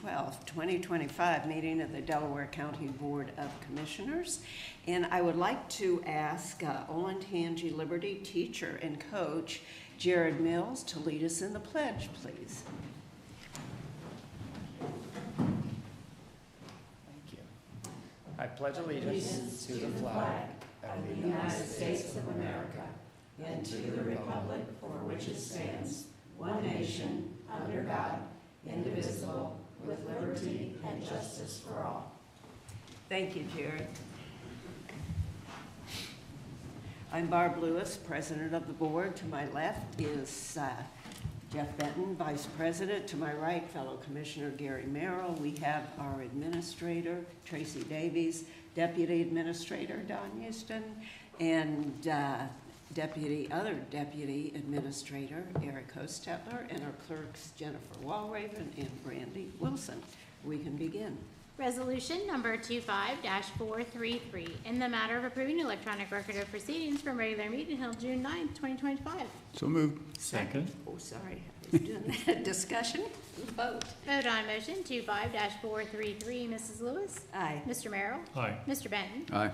12th, 2025 meeting of the Delaware County Board of Commissioners. And I would like to ask Olentangy Liberty teacher and coach Jared Mills to lead us in the pledge, please. Thank you. I pledge allegiance to the flag of the United States of America and to the republic for which it stands, one nation, under God, indivisible, with liberty and justice for all. Thank you, Jared. I'm Barb Lewis, president of the board. To my left is Jeff Benton, vice president. To my right, fellow commissioner Gary Merrill. We have our administrator, Tracy Davies, deputy administrator, Don Houston, and other deputy administrator, Eric Hostetler, and our clerks, Jennifer Walraven and Brandy Wilson. We can begin. Resolution number 25-433, in the matter of approving electronic record of proceedings from regular meeting held June 9th, 2025. So moved. Second. Oh, sorry, I was doing that. Discussion, vote. Vote on motion 25-433. Mrs. Lewis? Aye. Mr. Merrill? Aye. Mr. Benton? Aye.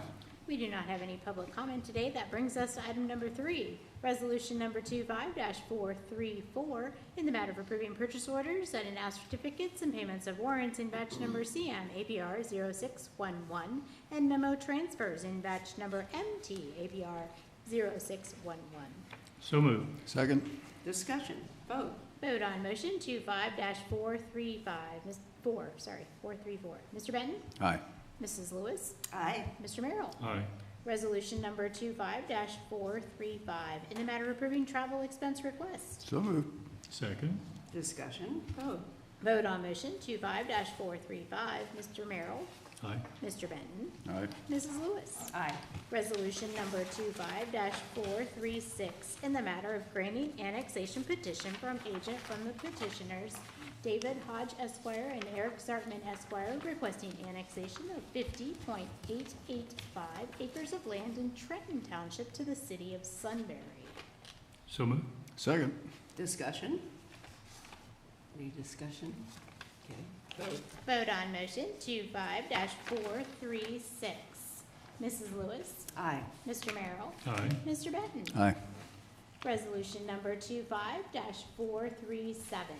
We do not have any public comment today. That brings us to item number 3, resolution number 25-434, in the matter of approving purchase orders and announced certificates and payments of warrants in batch number CM APR 0611 and memo transfers in batch number MT APR 0611. So moved. Second. Discussion, vote. Vote on motion 25-434. Mr. Benton? Aye. Mrs. Lewis? Aye. Mr. Merrill? Aye. Resolution number 25-435, in the matter of approving travel expense requests. So moved. Second. Discussion, vote. Vote on motion 25-435. Mr. Merrill? Aye. Mr. Benton? Aye. Mrs. Lewis? Aye. Resolution number 25-436, in the matter of granting annexation petition from agent from the petitioners, David Hodge Esquire and Eric Zartman Esquire, requesting annexation of 50.885 acres of land in Trenton Township to the city of Sunbury. So moved. Second. Discussion? Any discussion? Okay, vote. Vote on motion 25-436. Mrs. Lewis? Aye. Mr. Merrill? Aye. Mr. Benton? Aye. Resolution number 25-437,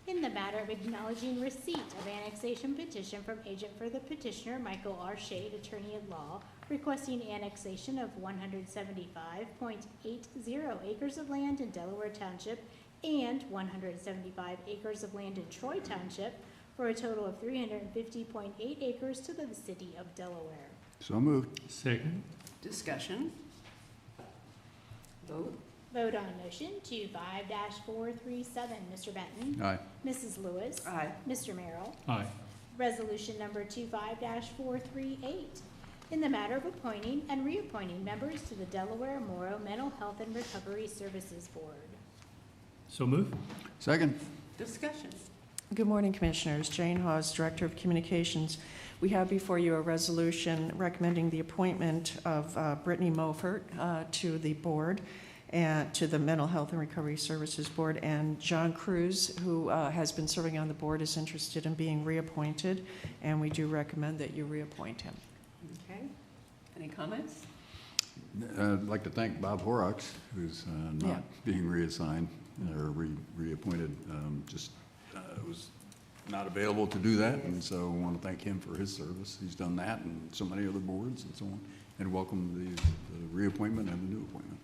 in the matter of acknowledging receipt of annexation petition from agent for the petitioner, Michael R. Shade, attorney at law, requesting annexation of 175.80 acres of land in Delaware Township and 175 acres of land in Troy Township for a total of 350.8 acres to the city of Delaware. So moved. Second. Discussion? Vote. Vote on motion 25-437. Mr. Benton? Aye. Mrs. Lewis? Aye. Mr. Merrill? Aye. Resolution number 25-438, in the matter of appointing and reappointing members to the Delaware Morrow Mental Health and Recovery Services Board. So moved. Second. Discussion? Good morning, Commissioners. Jane Hawes, Director of Communications. We have before you a resolution recommending the appointment of Brittany Mofert to the board and to the Mental Health and Recovery Services Board, and John Cruz, who has been serving on the board, is interested in being reappointed, and we do recommend that you reappoint him. Okay. Any comments? I'd like to thank Bob Horrocks, who's not being reassigned or reappointed. Was not available to do that, and so I want to thank him for his service. He's done that and so many other boards and so on, and welcome the reappointment and the new appointment.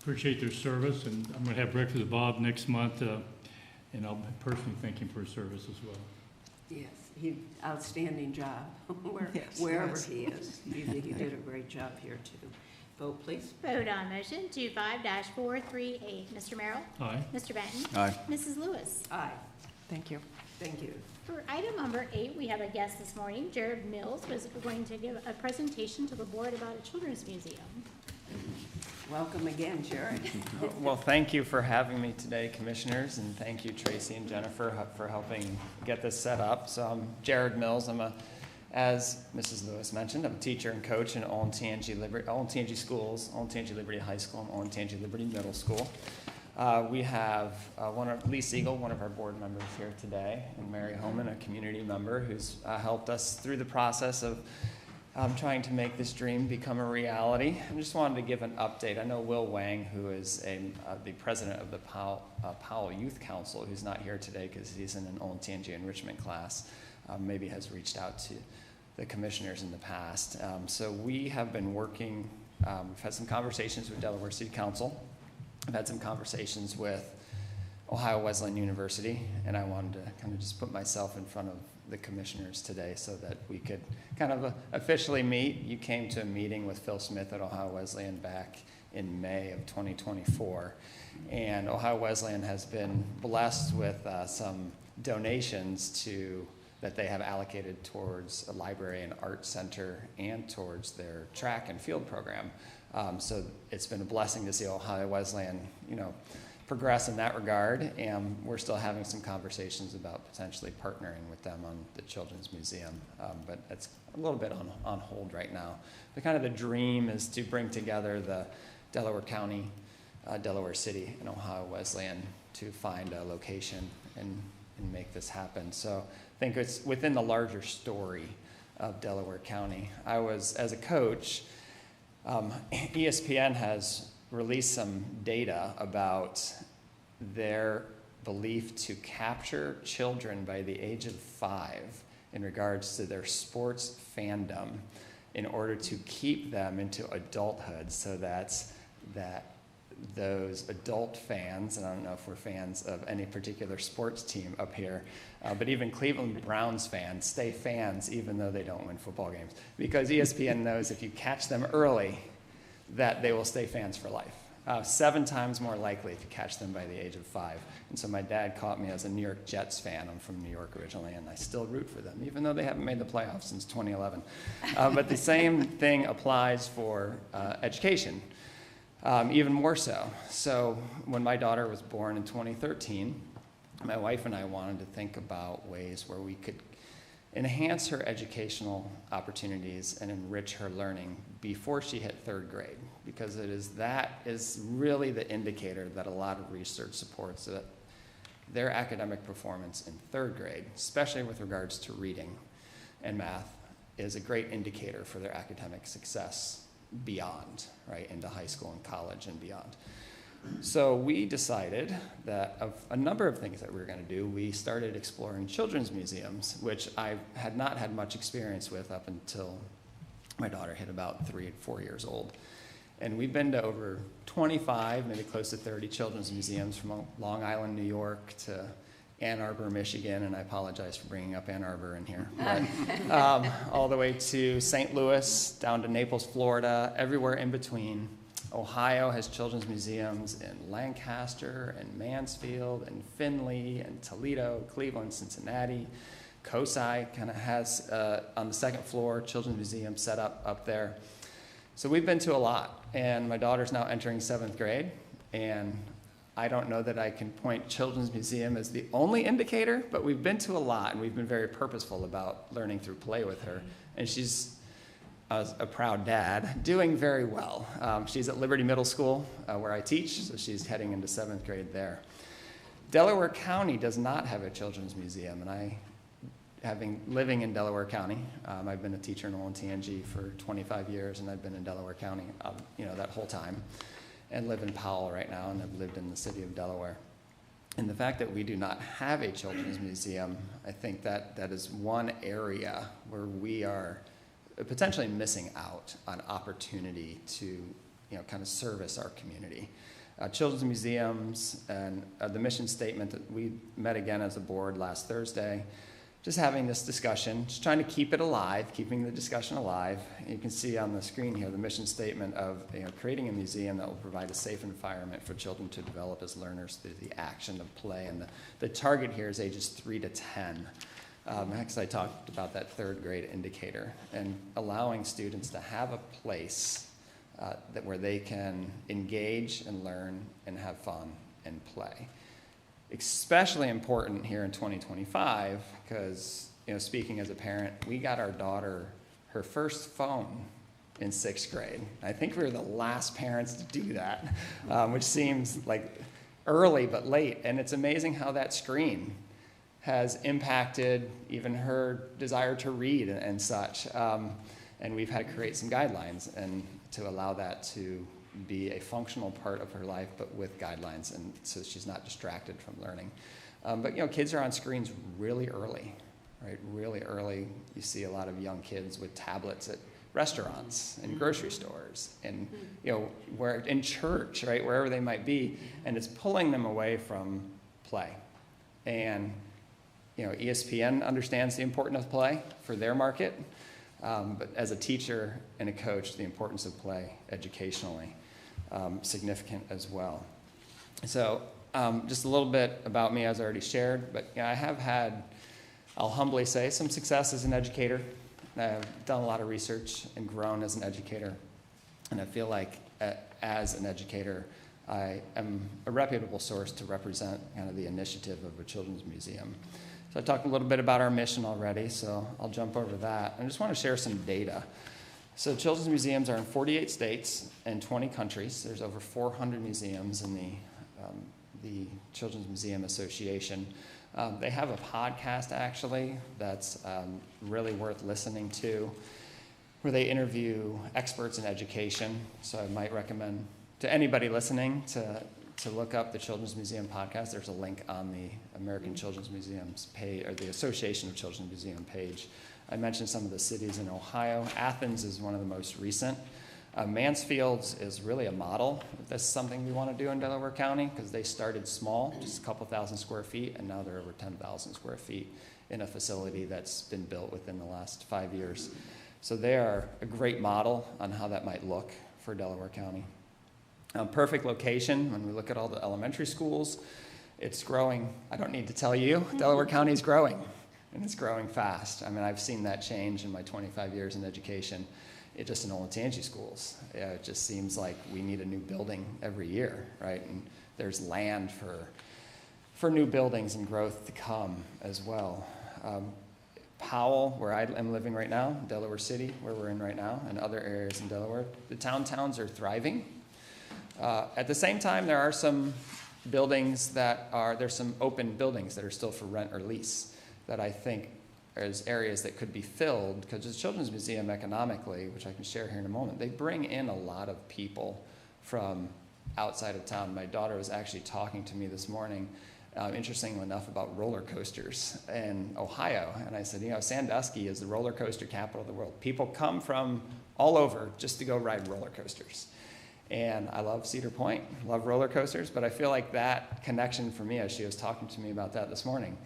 Appreciate their service, and I'm going to have breakfast with Bob next month, and I'll personally thank him for his service as well. Yes, outstanding job, wherever he is. He did a great job here too. Vote, please. Vote on motion 25-438. Mr. Merrill? Aye. Mr. Benton? Aye. Mrs. Lewis? Aye. Thank you. Thank you. For item number 8, we have a guest this morning. Jared Mills was going to give a presentation to the board about a children's museum. Welcome again, Jared. Well, thank you for having me today, Commissioners, and thank you, Tracy and Jennifer, for helping get this set up. So I'm Jared Mills. As Mrs. Lewis mentioned, I'm a teacher and coach in Olentangy Schools, Olentangy Liberty High School, and Olentangy Liberty Middle School. We have Lee Siegel, one of our board members here today, and Mary Homan, a community member who's helped us through the process of trying to make this dream become a reality. I just wanted to give an update. I know Will Wang, who is the president of the Powell Youth Council, who's not here today because he's in an OLTNG enrichment class, maybe has reached out to the commissioners in the past. So we have been working, we've had some conversations with Delaware City Council. I've had some conversations with Ohio Wesleyan University, and I wanted to kind of just put myself in front of the commissioners today so that we could kind of officially meet. You came to a meeting with Phil Smith at Ohio Wesleyan back in May of 2024, and Ohio Wesleyan has been blessed with some donations that they have allocated towards a library and art center and towards their track and field program. So it's been a blessing to see Ohio Wesleyan, progress in that regard, and we're still having some conversations about potentially partnering with them on the Children's Museum, but it's a little bit on hold right now. But kind of the dream is to bring together the Delaware County, Delaware City, and Ohio Wesleyan to find a location and make this happen. So I think it's within the larger story of Delaware County. As a coach, ESPN has released some data about their belief to capture children by the age of 5 in regards to their sports fandom in order to keep them into adulthood, so that those adult fans, and I don't know if we're fans of any particular sports team up here, but even Cleveland Browns fans stay fans even though they don't win football games, because ESPN knows if you catch them early that they will stay fans for life. 7 times more likely if you catch them by the age of 5. And so my dad caught me as a New York Jets fan. I'm from New York originally, and I still root for them, even though they haven't made the playoffs since 2011. But the same thing applies for education, even more so. So when my daughter was born in 2013, my wife and I wanted to think about ways where we could enhance her educational opportunities and enrich her learning before she hit 3rd grade, because that is really the indicator that a lot of research supports that their academic performance in 3rd grade, especially with regards to reading and math, is a great indicator for their academic success beyond, right, into high school and college and beyond. So we decided that of a number of things that we were going to do, we started exploring children's museums, which I had not had much experience with up until my daughter hit about 3 and 4 years old. And we've been to over 25, maybe close to 30 children's museums, from Long Island, New York to Ann Arbor, Michigan, and I apologize for bringing up Ann Arbor in here, but, all the way to St. Louis, down to Naples, Florida, everywhere in between. Ohio has children's museums in Lancaster and Mansfield and Findlay and Toledo, Cleveland, Cincinnati. COSI kind of has, on the 2nd floor, children's museum set up there. So we've been to a lot, and my daughter's now entering 7th grade, and I don't know that I can point Children's Museum as the only indicator, but we've been to a lot, and we've been very purposeful about learning through play with her, and she's a proud dad, doing very well. She's at Liberty Middle School, where I teach, so she's heading into 7th grade there. Delaware County does not have a children's museum, and living in Delaware County, I've been a teacher in OLTNG for 25 years, and I've been in Delaware County, that whole time, and live in Powell right now, and I've lived in the city of Delaware. And the fact that we do not have a children's museum, I think that is one area where we are potentially missing out on opportunity to, kind of service our community. Children's museums and the mission statement that we met again as a board last Thursday, just having this discussion, just trying to keep it alive, keeping the discussion alive. You can see on the screen here the mission statement of creating a museum that will provide a safe environment for children to develop as learners through the action of play. And the target here is ages 3 to 10. Next, I talked about that 3rd grade indicator and allowing students to have a place where they can engage and learn and have fun and play. Especially important here in 2025 because, speaking as a parent, we got our daughter her first phone in 6th grade. I think we were the last parents to do that, which seems like early but late. And it's amazing how that screen has impacted even her desire to read and such. And we've had to create some guidelines and to allow that to be a functional part of her life, but with guidelines, and so she's not distracted from learning. But kids are on screens really early, right? Really early. You see a lot of young kids with tablets at restaurants and grocery stores, and where in church, right, wherever they might be, and it's pulling them away from play. And ESPN understands the importance of play for their market, but as a teacher and a coach, the importance of play educationally, significant as well. So just a little bit about me, as I already shared, but I have had, I'll humbly say, some success as an educator. I've done a lot of research and grown as an educator, and I feel like as an educator, I am a reputable source to represent kind of the initiative of a children's museum. So I talked a little bit about our mission already, so I'll jump over that. I just want to share some data. So children's museums are in 48 states and 20 countries. There's over 400 museums in the Children's Museum Association. They have a podcast, actually, that's really worth listening to, where they interview experts in education. So I might recommend to anybody listening to look up the Children's Museum podcast. There's a link on the American Children's Museums page, or the Association of Children's Museum page. I mentioned some of the cities in Ohio. Athens is one of the most recent. Mansfield's is really a model. That's something we want to do in Delaware County, because they started small, just a couple thousand square feet, and now they're over 10,000 square feet in a facility that's been built within the last 5 years. So they are a great model on how that might look for Delaware County. Perfect location, when we look at all the elementary schools, it's growing. I don't need to tell you, Delaware County is growing, and it's growing fast. I mean, I've seen that change in my 25 years in education. It just in Olentangy schools. It just seems like we need a new building every year, right? And there's land for new buildings and growth to come as well. Powell, where I am living right now, Delaware City, where we're in right now, and other areas in Delaware, the towns are thriving. At the same time, there are some buildings there's some open buildings that are still for rent or lease that I think as areas that could be filled, because the Children's Museum economically, which I can share here in a moment, they bring in a lot of people from outside of town. My daughter was actually talking to me this morning, interestingly enough, about roller coasters in Ohio. And I said, Sandusky is the roller coaster capital of the world. People come from all over just to go ride roller coasters. And I love Cedar Point, love roller coasters, but I feel like that connection for me, as she was talking to me about that this morning,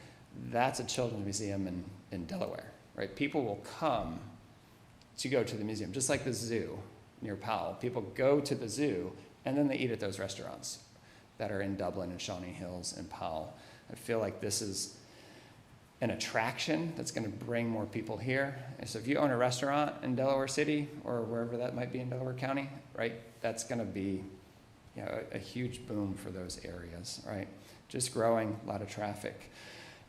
that's a children's museum in Delaware, right? People will come to go to the museum, just like the zoo near Powell. People go to the zoo, and then they eat at those restaurants that are in Dublin and Shawnee Hills and Powell. I feel like this is an attraction that's going to bring more people here. And so if you own a restaurant in Delaware City or wherever that might be in Delaware County, right, that's going to be a huge boom for those areas, right? Just growing, a lot of traffic.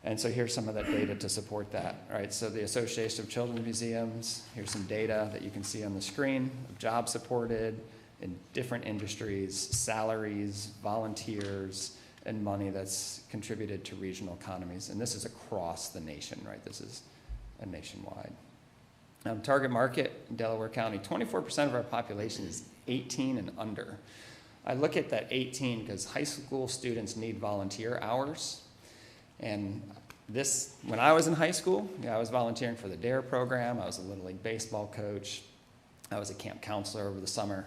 And so here's some of that data to support that, right? So the Association of Children's Museums, here's some data that you can see on the screen of jobs supported in different industries, salaries, volunteers, and money that's contributed to regional economies. And this is across the nation, right? This is a nationwide. Target market in Delaware County, 24% of our population is 18 and under. I look at that 18 because high school students need volunteer hours. And when I was in high school, I was volunteering for the DARE program. I was a Little League baseball coach. I was a camp counselor over the summer.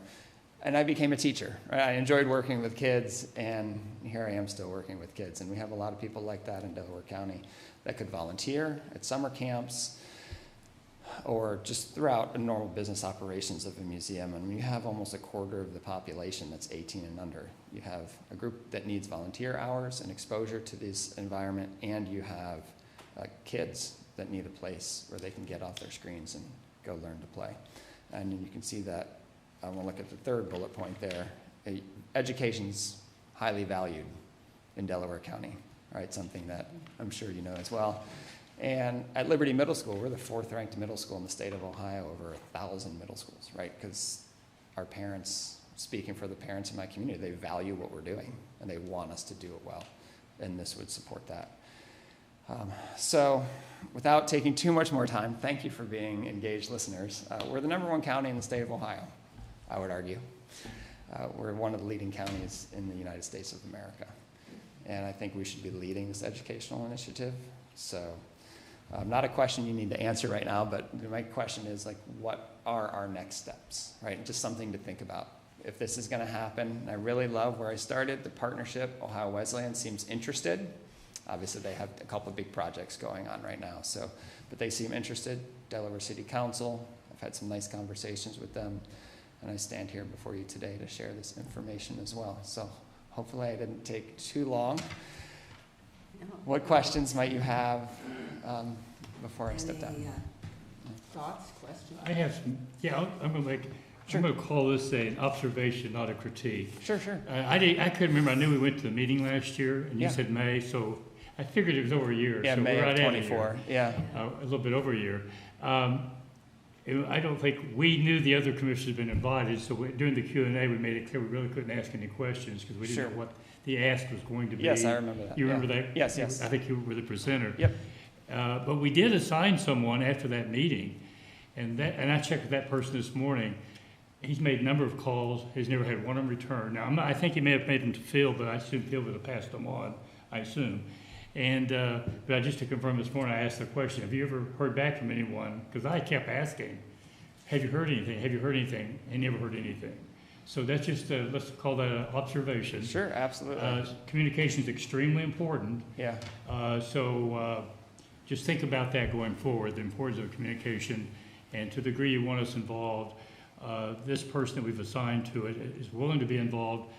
And I became a teacher. Right? I enjoyed working with kids, and here I am still working with kids. And we have a lot of people like that in Delaware County that could volunteer at summer camps or just throughout the normal business operations of a museum. And when you have almost a quarter of the population that's 18 and under, you have a group that needs volunteer hours and exposure to this environment, and you have kids that need a place where they can get off their screens and go learn to play. And you can see that. I want to look at the third bullet point there. Education's highly valued in Delaware County, right? Something that I'm sure you know as well. And at Liberty Middle School, we're the 4th ranked middle school in the state of Ohio, over 1,000 middle schools, right? Because our parents speaking for the parents in my community, they value what we're doing and they want us to do it well, and this would support that. So without taking too much more time, thank you for being engaged listeners. We're the #1 county in the state of Ohio, I would argue. We're one of the leading counties in the United States of America. And I think we should be leading this educational initiative. So not a question you need to answer right now, but my question is, like, what are our next steps, right? Just something to think about. If this is going to happen, and I really love where I started, the partnership, Ohio Wesleyan seems interested. Obviously, they have a couple of big projects going on right now, so, but they seem interested. Delaware City Council, I've had some nice conversations with them, and I stand here before you today to share this information as well. So hopefully I didn't take too long. What questions might you have before I step down? Any thoughts, questions? I have some, I'm gonna call this an observation, not a critique. Sure, sure. I couldn't remember, I knew we went to the meeting last year, and you Yeah. said May, so I figured it was over a year. Yeah, so May we're of right at a year. 24, yeah. A little bit over a year. I don't think, we knew the other commissioners had been invited, so during the Q&A, we made it clear we really couldn't ask any questions, because we didn't Sure. know what the ask was going to be. Yes, I remember that. You yeah. remember that? Yes, yes. I think you were the presenter. Yep. But we did assign someone after that meeting, and I checked with that person this morning. He's made a number of calls. He's never had one of them return. Now, I think he may have made them to Phil, but I assume Phil would have passed them on, I assume. And, but just to confirm this morning, I asked the question, have you ever heard back from anyone? Because I kept asking, have you heard anything? Have you heard anything? And never heard anything. So that's just, let's call that an observation. Sure, absolutely. Communication is extremely important. Yeah. So just think about that going forward, the importance of communication. And to the degree you want us involved, this person that we've assigned to it is willing to be involved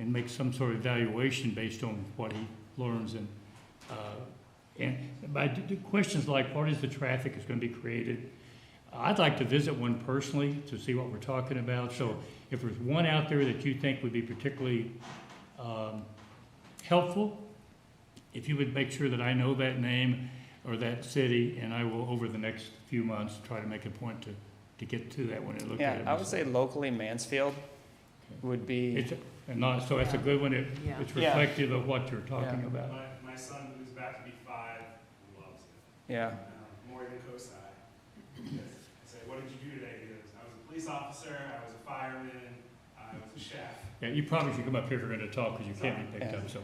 and make some sort of evaluation based on what he learns. And by questions like, what is the traffic that's going to be created? I'd like to visit one personally to see what we're talking about. So if there's one out there that you think would be particularly helpful, if you would make sure that I know that name or that city, and I will, over the next few months, try to make a point to get to that one and look at it. Yeah, I would say locally Mansfield would be. So that's a good one. It's Yeah. reflective of what you're talking Yeah. about. My son, who's about to be 5, loves it. Yeah. More than COSI. I say, what did you do today? He goes, I was a police officer, I was a fireman, I was a chef. Yeah, you probably should come up here if we're going to talk, because you can't be picked up, so.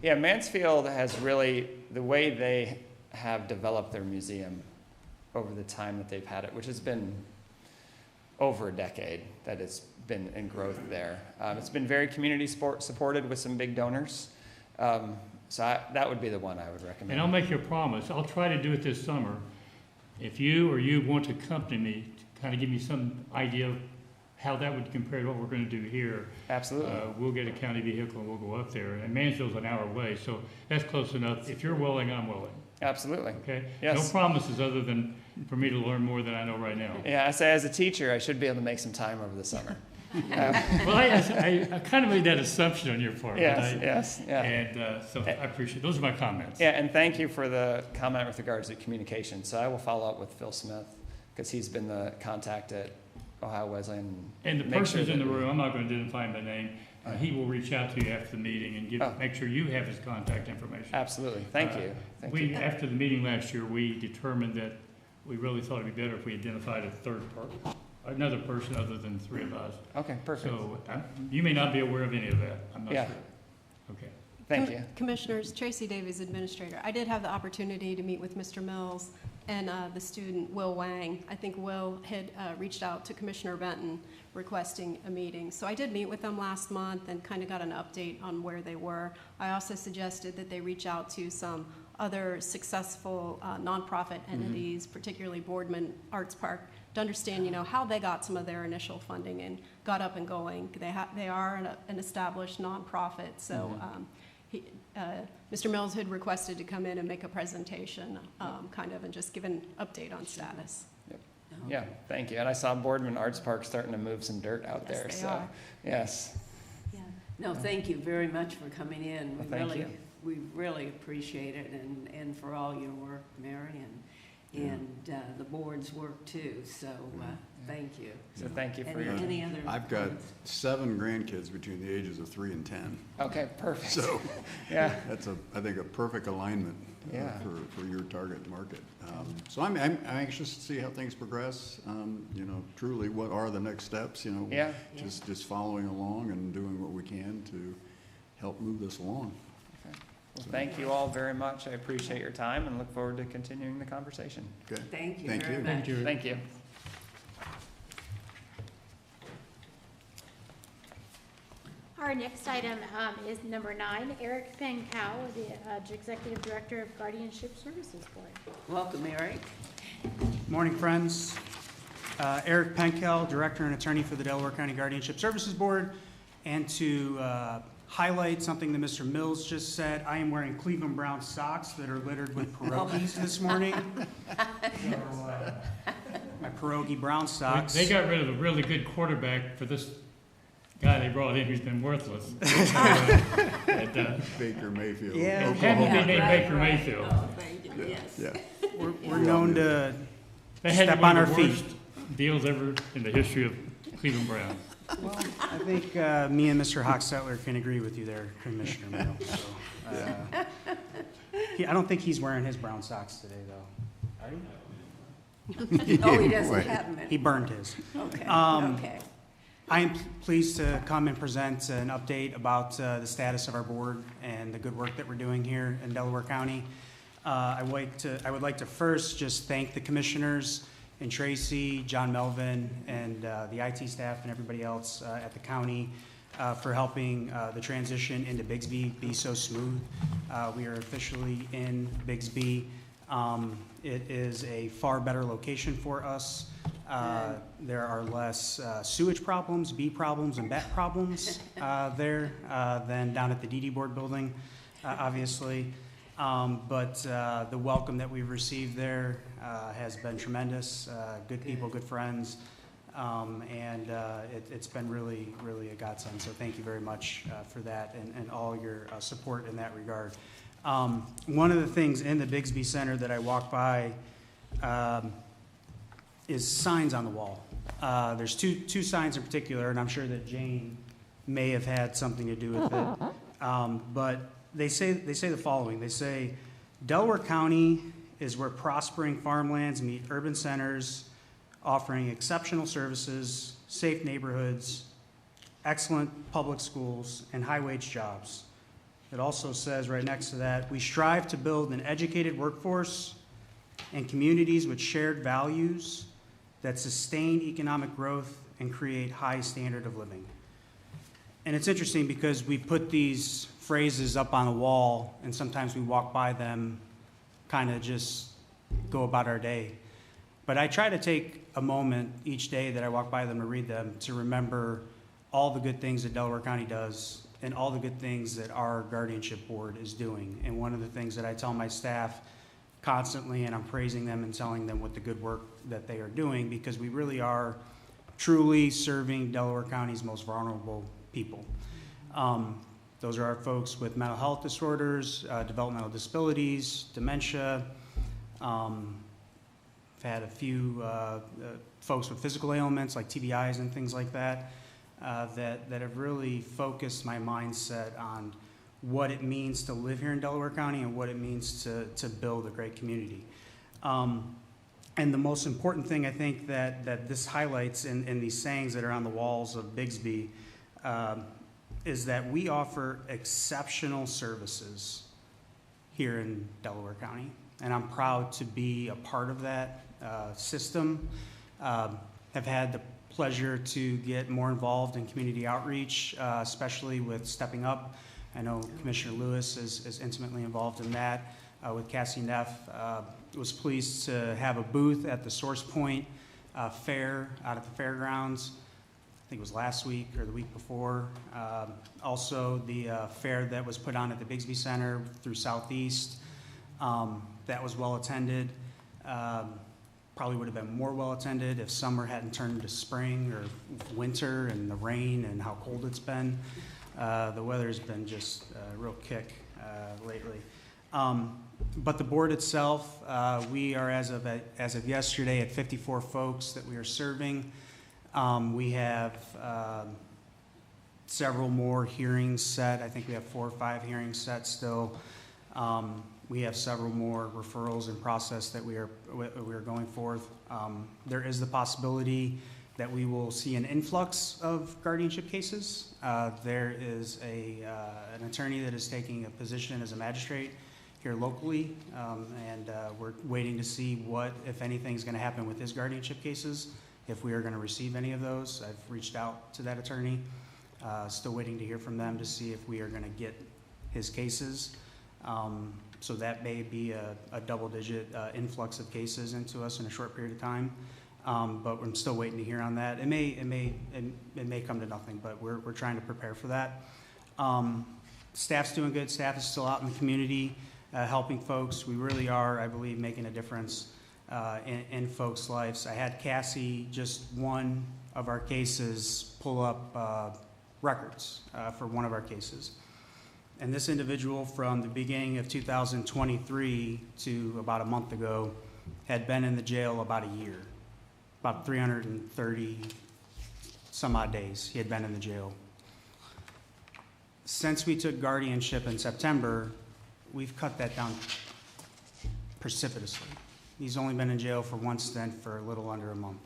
Yeah, Mansfield has really, the way they have developed their museum over the time that they've had it, which has been over a decade that it's been in growth there. It's been very community supported with some big donors. So that would be the one I would recommend. And I'll make you a promise, I'll try to do it this summer. If you want to accompany me, to kind of give me some idea of how that would compare to what we're going to do here. Absolutely. We'll get a county vehicle and we'll go up there. And Mansfield's an hour away, so that's close enough. If you're willing, I'm willing, Absolutely. okay? Yes. No promises other than for me to learn more than I know right now. Yeah, I say as a teacher, I should be able to make some time over the summer. Well, I kind of made that assumption on your part. Yes, yeah. And so I appreciate, those are my comments. Yeah, and thank you for the comment with regards to communication. So I will follow up with Phil Smith, because he's been the contact at Ohio Wesleyan. And the make person's sure in that the we- room, I'm not going to identify him by name. He will reach out to you after the meeting and Oh. make sure you have his contact information. Absolutely, thank you. Thank you. After the meeting last year, we determined that we really thought it'd be better if we identified another person other than the three of us. Okay, perfect. So you may not be aware of any of that, I'm not Yeah. sure. Okay. Thank you. Commissioners, Tracy Davies, Administrator. I did have the opportunity to meet with Mr. Mills and the student Will Wang. I think Will had reached out to Commissioner Benton requesting a meeting. So I did meet with them last month and kind of got an update on where they were. I also suggested that they reach out to some other successful nonprofit entities, particularly Boardman Arts Park, to understand, how they got some of their initial funding and got up and going. They are an established nonprofit, so Mr. Mills had requested to come in and make a presentation, and just give an update on status. Yeah, thank you. And I saw Boardman Arts Park starting to move some dirt out Yes, there, they so, are. yes. Yeah. No, thank you very much for coming in. Well, thank you. We really appreciate it, and for all your work, Mary, and the board's work too. So thank you. So thank you for your, Any other? I've got comments? 7 grandkids between the ages of 3 and 10. okay, perfect. So Yeah, that's I think, a perfect alignment Yeah. for your target market. So I'm anxious to see how things progress. You know, truly, what are the next steps? You know, yeah. just following along and doing what we can to help move this along. Okay. Well, thank you all very much. I appreciate your time and look forward to continuing the conversation. Okay. Thank you Thank very you. much. Thank you. Thank you. Our next item is number 9, Eric Pencow, the Executive Director of Guardianship Services Board. Welcome, Eric. Morning, friends. Eric Penkel, Director and Attorney for the Delaware County Guardianship Services Board. And to highlight something that Mr. Mills just said, I am wearing Cleveland Brown socks that are littered with pierogies this morning. So, my pierogi brown socks. They got rid of a really good quarterback for this guy they brought in who's been worthless. But, Baker Mayfield. Yeah. it had to be named Right, Baker right. Mayfield. Oh, thank you, yes. Yeah. We're known to That had to step be on the our feet. worst deals ever in the history of Cleveland Browns. Well, I think me and Mr. Hochstetler can agree with you there, Commissioner Mill. So, I don't think he's wearing his brown socks today, though. Are you? Oh, he doesn't Wait. have them. He burned his. Okay, Um, okay. I am pleased to come and present an update about the status of our board and the good work that we're doing here in Delaware County. I would like to first just thank the commissioners and Tracy, John Melvin, and the IT staff and everybody else at the county for helping the transition into Bigsby be so smooth. We are officially in Bigsby. It is a far better location for us. There are less sewage problems, bee problems, and bat problems there than down at the DD Board building, obviously. But the welcome that we've received there has been tremendous. Good people, good friends, and it's been really, really a godsend. So thank you very much for that and all your support in that regard. One of the things in the Bigsby Center that I walk by is signs on the wall. There's two signs in particular, and I'm sure that Jane may have had something to do with it. But they say the following. They say, Delaware County is where prospering farmlands meet urban centers, offering exceptional services, safe neighborhoods, excellent public schools, and high-wage jobs. It also says right next to that, we strive to build an educated workforce and communities with shared values that sustain economic growth and create high standard of living. And it's interesting because we put these phrases up on a wall and sometimes we walk by them, kind of just go about our day. But I try to take a moment each day that I walk by them to read them to remember all the good things that Delaware County does and all the good things that our guardianship board is doing. And one of the things that I tell my staff constantly, and I'm praising them and telling them what the good work that they are doing, because we really are truly serving Delaware County's most vulnerable people. Those are our folks with mental health disorders, developmental disabilities, dementia. I've had a few folks with physical ailments like TBIs and things like that, that have really focused my mindset on what it means to live here in Delaware County and what it means to build a great community. And the most important thing I think that this highlights in these sayings that are on the walls of Bigsby is that we offer exceptional services here in Delaware County. And I'm proud to be a part of that system. Have had the pleasure to get more involved in community outreach, especially with Stepping Up. I know Commissioner Lewis is intimately involved in that. With Cassie Neff, was pleased to have a booth at the Source Point Fair out at the fairgrounds. I think it was last week or the week before. Also, the fair that was put on at the Bigsby Center through Southeast, that was well attended. Probably would have been more well attended if summer hadn't turned into spring or winter and the rain and how cold it's been. The weather's been just a real kick lately. But the board itself, we are as of yesterday at 54 folks that we are serving. We have several more hearings set. I think we have 4 or 5 hearings set still. We have several more referrals in process that we are going forth. There is the possibility that we will see an influx of guardianship cases. There is an attorney that is taking a position as a magistrate here locally, and we're waiting to see what, if anything, is going to happen with his guardianship cases, if we are going to receive any of those. I've reached out to that attorney, still waiting to hear from them to see if we are going to get his cases. So that may be a double-digit influx of cases into us in a short period of time, but I'm still waiting to hear on that. It may come to nothing, but we're trying to prepare for that. Staff's doing good. Staff is still out in the community helping folks. We really are, I believe, making a difference in folks' lives. I had Cassie, just one of our cases, pull up records for one of our cases. And this individual, from the beginning of 2023 to about a month ago, had been in the jail about a year, about 330 some odd days he had been in the jail. Since we took guardianship in September, we've cut that down precipitously. He's only been in jail for one stint for a little under a month.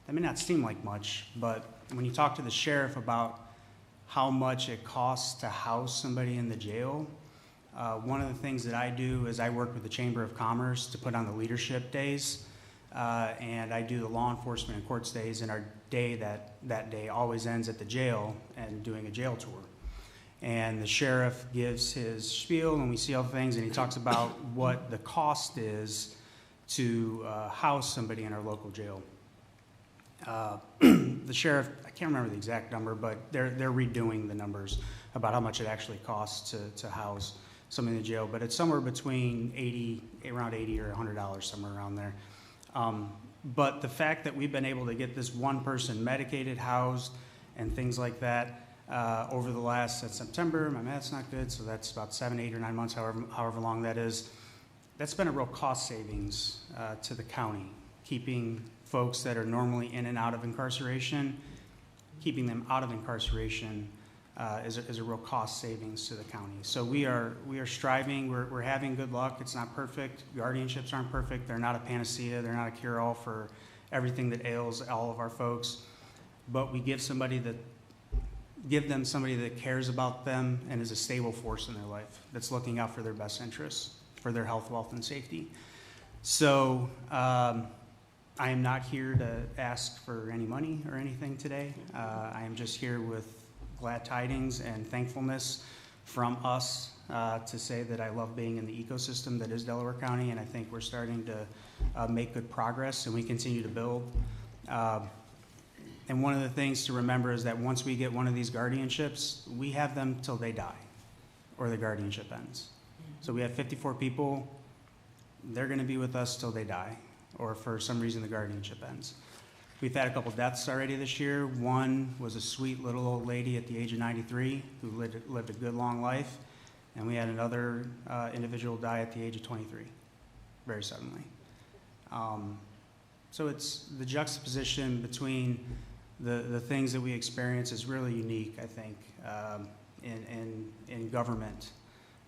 That may not seem like much, but when you talk to the sheriff about how much it costs to house somebody in the jail, one of the things that I do is I work with the Chamber of Commerce to put on the leadership days, and I do the law enforcement and courts days, and our day that day always ends at the jail and doing a jail tour. And the sheriff gives his spiel, and we see all the things, and he talks about what the cost is to house somebody in our local jail. The sheriff, I can't remember the exact number, but they're redoing the numbers about how much it actually costs to house somebody in the jail, but it's somewhere between around $80 or $100, somewhere around there. But the fact that we've been able to get this one person medicated, housed, and things like that over the last, that's September, my math's not good, so that's about 7, 8, or 9 months, however long that is, that's been a real cost savings to the county, keeping folks that are normally in and out of incarceration, keeping them out of incarceration is a real cost savings to the county. So we are striving, we're having good luck. It's not perfect. Guardianships aren't perfect. They're not a panacea. They're not a cure-all for everything that ails all of our folks. But we give them somebody that cares about them and is a stable force in their life, that's looking out for their best interests, for their health, wealth, and safety. So I am not here to ask for any money or anything today. I am just here with glad tidings and thankfulness from us to say that I love being in the ecosystem that is Delaware County, and I think we're starting to make good progress, and we continue to build. And one of the things to remember is that once we get one of these guardianships, we have them till they die or the guardianship ends. So we have 54 people. They're going to be with us till they die, or for some reason the guardianship ends. We've had a couple deaths already this year. One was a sweet little old lady at the age of 93 who lived a good long life, and we had another individual die at the age of 23, very suddenly. So it's the juxtaposition between the things that we experience is really unique, I think, in government,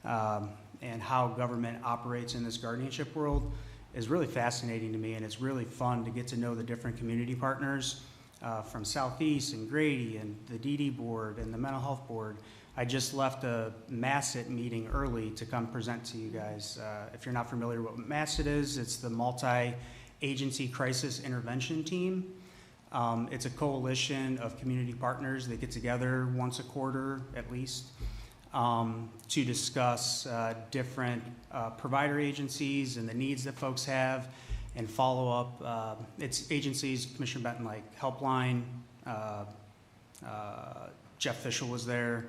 and how government operates in this guardianship world is really fascinating to me, and it's really fun to get to know the different community partners from Southeast and Grady and the DD board and the mental health board. I just left a MASSIT meeting early to come present to you guys. If you're not familiar with what MASSIT is, it's the Multi-Agency Crisis Intervention Team. It's a coalition of community partners that get together once a quarter at least to discuss different provider agencies and the needs that folks have and follow up. It's agencies, Commissioner Benton, like Helpline, Jeff Fischel was there,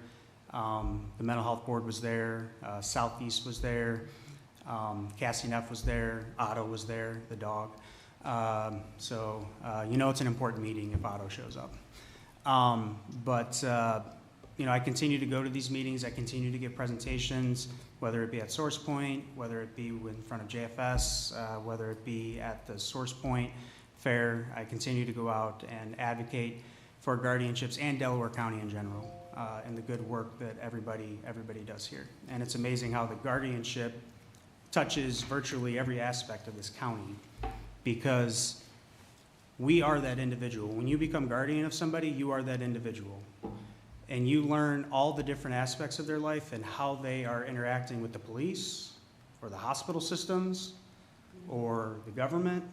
the Mental Health Board was there, Southeast was there, Cassie Neff was there, Otto was there, the dog. So you know it's an important meeting if Otto shows up. You know, I continue to go to these meetings. I continue to give presentations. whether it be at Source Point, whether it be in front of JFS, whether it be at the Source Point Fair. I continue to go out and advocate for guardianships and Delaware County in general, and the good work that everybody does here. And it's amazing how the guardianship touches virtually every aspect of this county, because we are that individual. When you become guardian of somebody, you are that individual. And you learn all the different aspects of their life and how they are interacting with the police or the hospital systems or the government.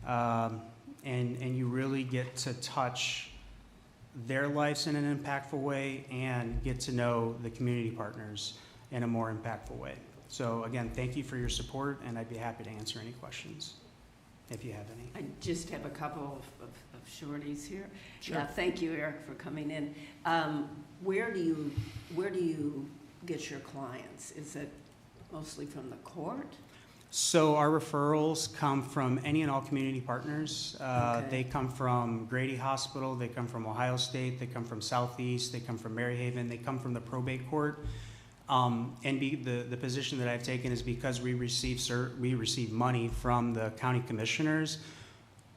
And you really get to touch their lives in an impactful way and get to know the community partners in a more impactful way. So again, thank you for your support, and I'd be happy to answer any questions if you have any. I just have a couple of shorties here. Sure. Thank you, Eric, for coming in. Where do you get your clients? Is it mostly from the court? So our referrals come from any and all community partners. Okay. They come from Grady Hospital, they come from Ohio State, they come from Southeast, they come from Maryhaven, they come from the probate court. The position that I've taken is because we receive money from the county commissioners,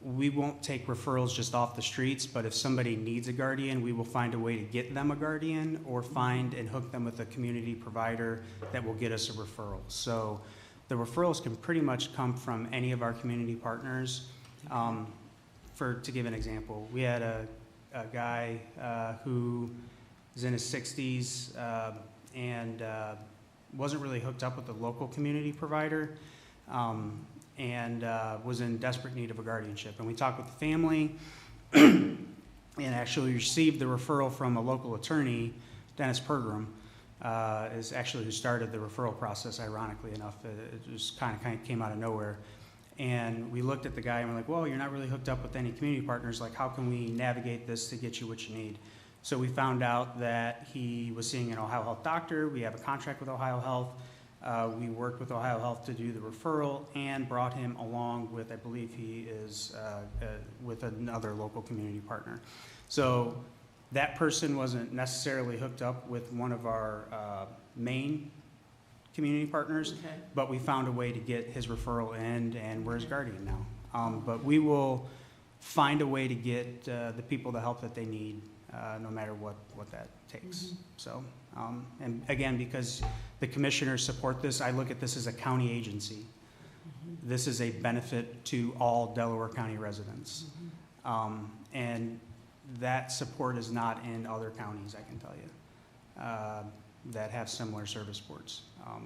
we won't take referrals just off the streets, but if somebody needs a guardian, we will find a way to get them a guardian or find and hook them with a community provider that will get us a referral. So the referrals can pretty much come from any of our community partners. To give an example, we had a guy who is in his 60s and wasn't really hooked up with the local community provider, and was in desperate need of a guardianship. And we talked with the family and actually received the referral from a local attorney, Dennis Pergram, is actually who started the referral process, ironically enough. It just kind of came out of nowhere. And we looked at the guy and we're like, well, you're not really hooked up with any community partners. Like, how can we navigate this to get you what you need? So we found out that he was seeing an Ohio Health doctor. We have a contract with Ohio Health. We worked with Ohio Health to do the referral and brought him along with, I believe he is with another local community partner. So that person wasn't necessarily hooked up with one of our main community partners, Okay. but we found a way to get his referral in, and we're his guardian now. But we will find a way to get the people the help that they need, no matter what that takes. Mhm. So, and again, because the commissioners support this, I look at this as a county agency. This is a benefit to all Delaware County residents. And that support is not in other counties, I can tell you, that have similar service boards.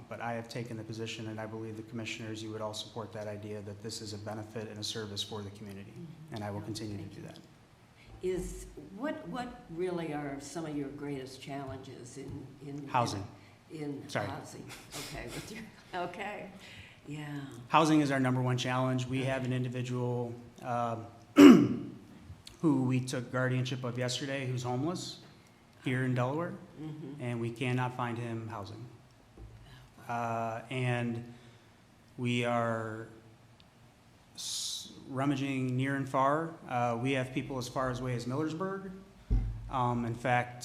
But I have taken the position, and I believe the commissioners, you would all support that idea that this is a benefit and a service for the community, and I will continue to do that. What really are some of your greatest challenges in Housing. Sorry. Housing? Okay, okay, yeah. Housing is our number one challenge. We have an individual who we took guardianship of yesterday who's homeless here in Delaware, and we cannot find him housing. And we are rummaging near and far. We have people as far away as Millersburg. In fact,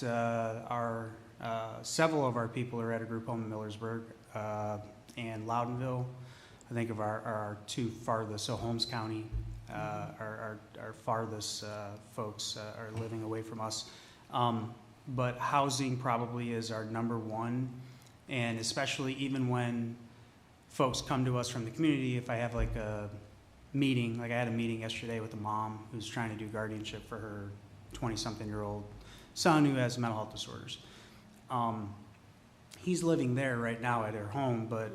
several of our people are at a group home in Millersburg and Loudonville. I think of our two farthest, so Holmes County, our farthest folks are living away from us. But housing probably is our number one, and especially even when folks come to us from the community, if I have like a meeting, like I had a meeting yesterday with a mom who's trying to do guardianship for her 20-something-year-old son who has mental health disorders. He's living there right now at her home, but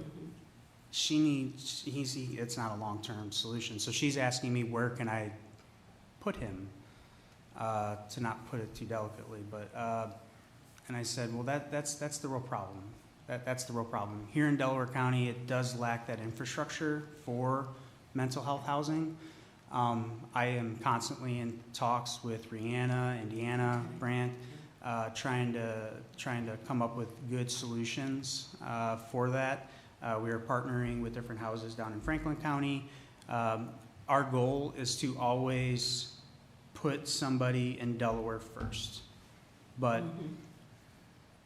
it's not a long-term solution. So she's asking me, where can I put him, to not put it too delicately, but, and I said, well, that's the real problem. That's the real problem. Here in Delaware County, it does lack that infrastructure for mental health housing. I am constantly in talks with Rihanna, Indiana, Brant, trying to come up with good solutions for that. We are partnering with different houses down in Franklin County. Our goal is to always put somebody in Delaware first. But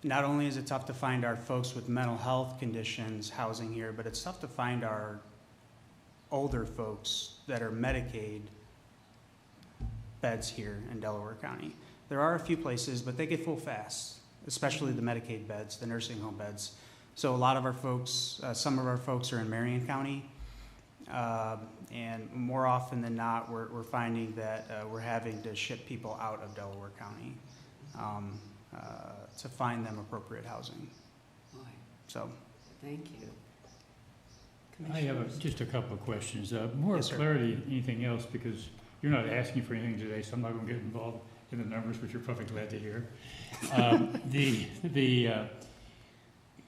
not only is it tough to find our folks with mental health conditions housing here, but it's tough to find our older folks that are Medicaid beds here in Delaware County. There are a few places, but they get full fast, especially the Medicaid beds, the nursing home beds. So a lot of our folks, some of our folks are in Marion County, and more often than not, we're finding that we're having to ship people out of Delaware County to find them appropriate housing. Boy, So, thank you. I have just a couple of questions. More Yes, sir. clarity than anything else, because you're not asking for anything today, so I'm not going to get involved in the numbers, which you're perfectly glad to hear.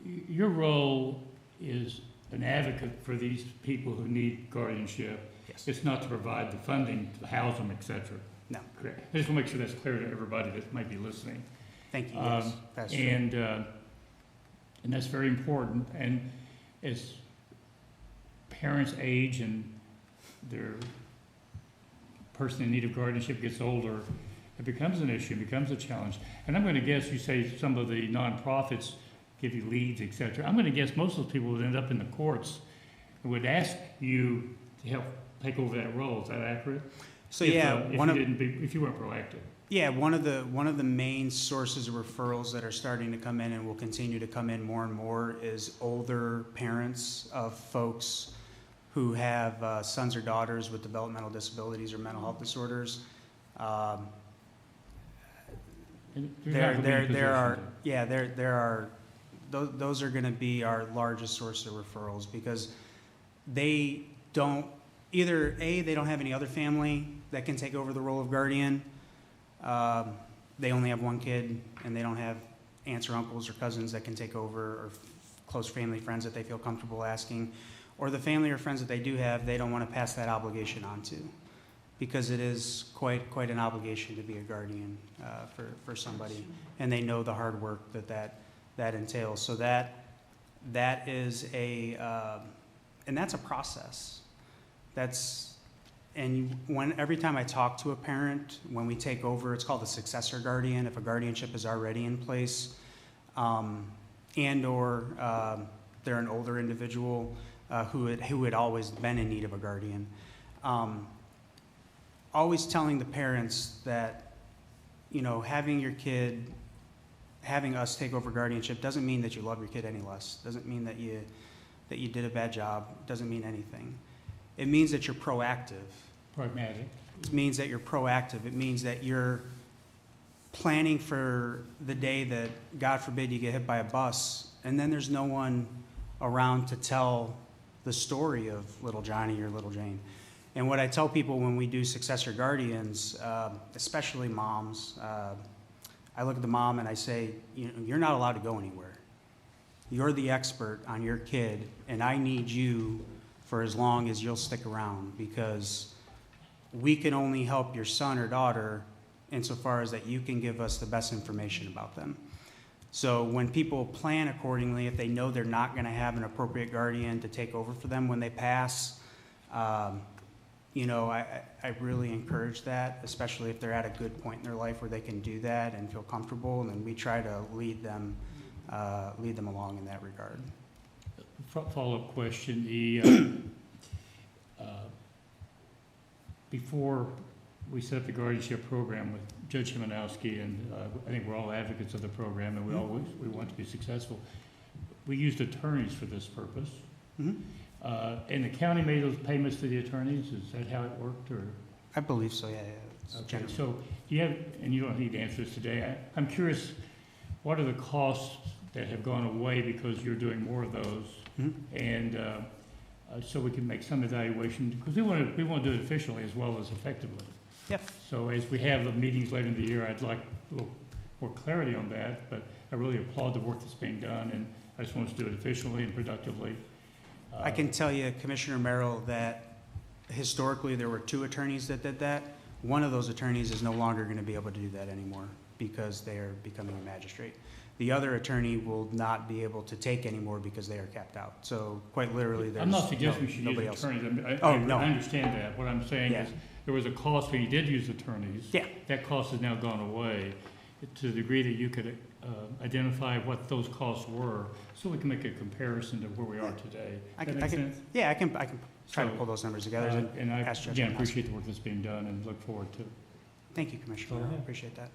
Your role is an advocate for these people who need guardianship. yes, It's not to provide the funding to house them, et cetera. no, Correct. I just want to make sure that's clear to everybody that might be listening. thank you, yes, that's true. And that's very important. And as parents age and their person in need of guardianship gets older, it becomes an issue, it becomes a challenge. And I'm going to guess you say some of the nonprofits give you leads, et cetera. I'm going to guess most of those people would end up in the courts and would ask you to help take over that role. Is that accurate? So If, yeah, if you weren't proactive. yeah, one of the main sources of referrals that are starting to come in and will continue to come in more and more is older parents of folks who have sons or daughters with developmental disabilities or mental health disorders. And you're not going to be in a There are, position yeah, there are, those are going to be our largest source of referrals because they don't, either A, they don't have any other family that can take over the role of guardian. They only have one kid and they don't have aunts or uncles or cousins that can take over, or close family friends that they feel comfortable asking. Or the family or friends that they do have, they don't want to pass that obligation on to, because it is quite an obligation to be a guardian for somebody, and they know the hard work that entails. So that is and that's a process. Every time I talk to a parent, when we take over, it's called a successor guardian. If a guardianship is already in place, and/or they're an older individual who had always been in need of a guardian. Always telling the parents that, having us take over guardianship doesn't mean that you love your kid any less. Doesn't mean that you did a bad job. Doesn't mean anything. It means that you're proactive. Pragmatic. It means that you're proactive. It means that you're planning for the day that, God forbid, you get hit by a bus, and then there's no one around to tell the story of little Johnny or little Jane. And what I tell people when we do successor guardians, especially moms, I look at the mom and I say, you're not allowed to go anywhere. You're the expert on your kid, and I need you for as long as you'll stick around, because we can only help your son or daughter insofar as that you can give us the best information about them. So when people plan accordingly, if they know they're not going to have an appropriate guardian to take over for them when they pass, I really encourage that, especially if they're at a good point in their life where they can do that and feel comfortable, and then we try to lead them along in that regard. Follow-up question. Before we set up the guardianship program with Judge Himanowski, and I think we're all advocates of the program, and we want to be successful. We used attorneys for this purpose. Mm-hmm. And the county made those payments to the attorneys? Is that how it worked, or? I believe so, yeah. It's Okay, general. so do you have, and you don't need to answer this today, I'm curious, what are the costs that have gone away because you're doing more of those? Mhm. And so we can make some evaluation, because we want to do it efficiently as well as effectively. Yep. So as we have the meetings later in the year, I'd like a little more clarity on that, but I really applaud the work that's being done, and I just want us to do it efficiently and productively. I can tell you, Commissioner Merrill, that historically there were 2 attorneys that did that. One of those attorneys is no longer going to be able to do that anymore because they are becoming a magistrate. The other attorney will not be able to take anymore because they are capped out. So quite literally, there's I'm not suggesting we should nobody use else. attorneys. No. I understand that. What I'm saying Yeah. is, there was a cost when you did use attorneys. Yeah. That cost has now gone away. to the degree that you could identify what those costs were, so we can make a comparison to where we are today. I That can, make I can, sense? yeah, I can try to So, pull those numbers together. And I, ask Judge again, on that. appreciate the work that's being done and look forward to it. Thank you, Commissioner. Go ahead. Appreciate that.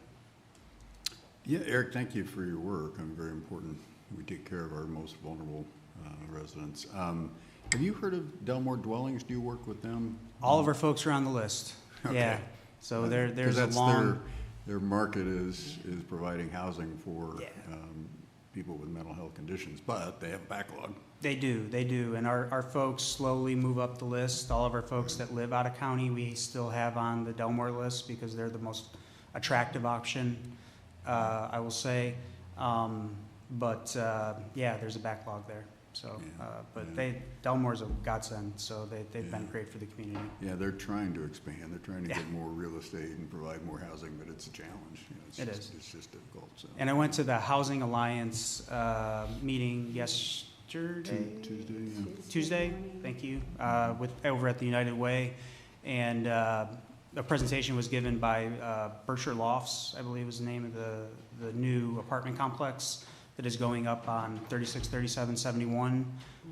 Yeah, Eric, thank you for your work. Very important. We take care of our most vulnerable residents. Have you heard of Delmore Dwellings? Do you work with them? All of our folks are on the list. Okay. Yeah. So 'Cause there's a that's long, their market is providing housing for Yeah. people with mental health conditions, but they have a backlog. they do. And our folks slowly move up the list. All of our folks that live out of county, we still have on the Delmore list because they're the most attractive option, I will say. Yeah, there's a backlog there. So, Yeah. Delmore's a godsend, so they've been Yeah. great for the community. Yeah, they're trying to expand. They're trying to Yeah. get more real estate and provide more housing, but it's a challenge. You know, It just- is. It's just difficult, so. And I went to the Housing Alliance meeting yesterday. Tuesday, thank you, over at the United Way. And a presentation was given by Berkshire Lofts, I believe was the name of the new apartment complex that is going up on 363771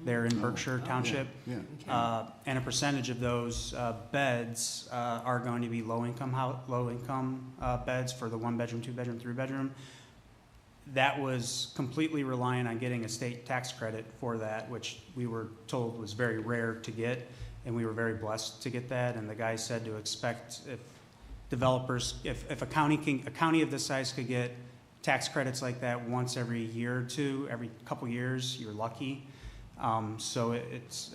there in Berkshire Township. Yeah. And a percentage of those beds are going to be low-income beds for the one-bedroom, two-bedroom, three-bedroom. That was completely reliant on getting a state tax credit for that, which we were told was very rare to get, and we were very blessed to get that. And the guy said to expect if developers, if a county of this size could get tax credits like that once every year or two, every couple years, you're lucky. So it's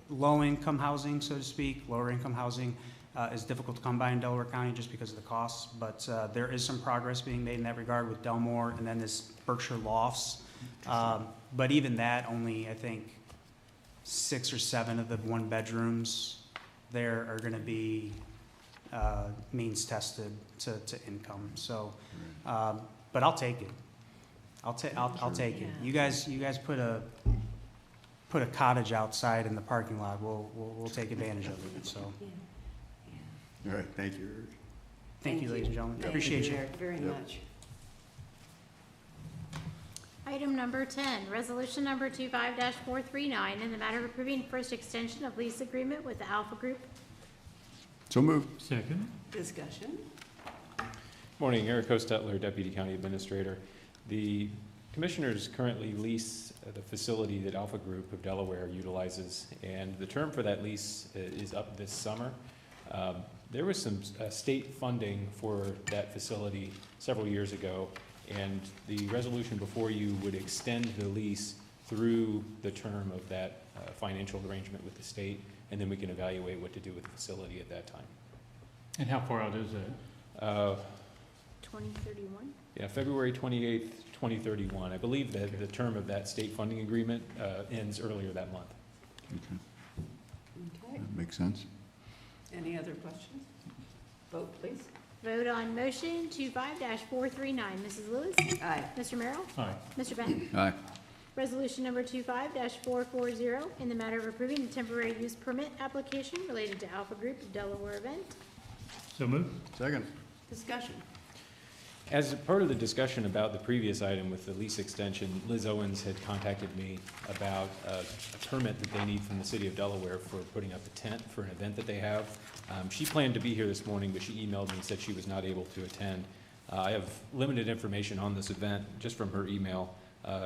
low-income housing, so to speak, lower-income housing is difficult to come by in Delaware County just because of the costs, but there is some progress being made in that regard with Delmore and then this Berkshire Lofts. But even that, only I think 6 or 7 of the one-bedrooms there are going to be means tested to income. So, but I'll take it. I'll take it. You guys put a cottage outside in the parking lot. We'll take advantage of it. So, All right, thank you, Eric. thank you, ladies and gentlemen. Thank Appreciate you. Eric, very Yep. much. Item number 10, resolution number 25-439, in the matter of approving first extension of lease agreement with the Alpha Group. So moved. Second? Discussion? Morning, Eric Hostetler, Deputy County Administrator. The commissioners currently lease the facility that Alpha Group of Delaware utilizes, and the term for that lease is up this summer. There was some state funding for that facility several years ago, and the resolution before you would extend the lease through the term of that financial arrangement with the state, and then we can evaluate what to do with the facility at that time. And how far out is that? 2031? Yeah, February 28th, 2031. I believe that the term of that state funding agreement ends earlier that month. Okay, Okay. that makes sense. Any other questions? Vote, please. Vote on motion 25-439. Mrs. Lewis? Aye. Mr. Merrill? Aye. Mr. Benton? Aye. Resolution number 25-440, in the matter of approving the temporary use permit application related to Alpha Group Delaware event. So moved? Second. Discussion? As a part of the discussion about the previous item with the lease extension, Liz Owens had contacted me about a permit that they need from the city of Delaware for putting up a tent for an event that they have. She planned to be here this morning, but she emailed me and said she was not able to attend. I have limited information on this event just from her email.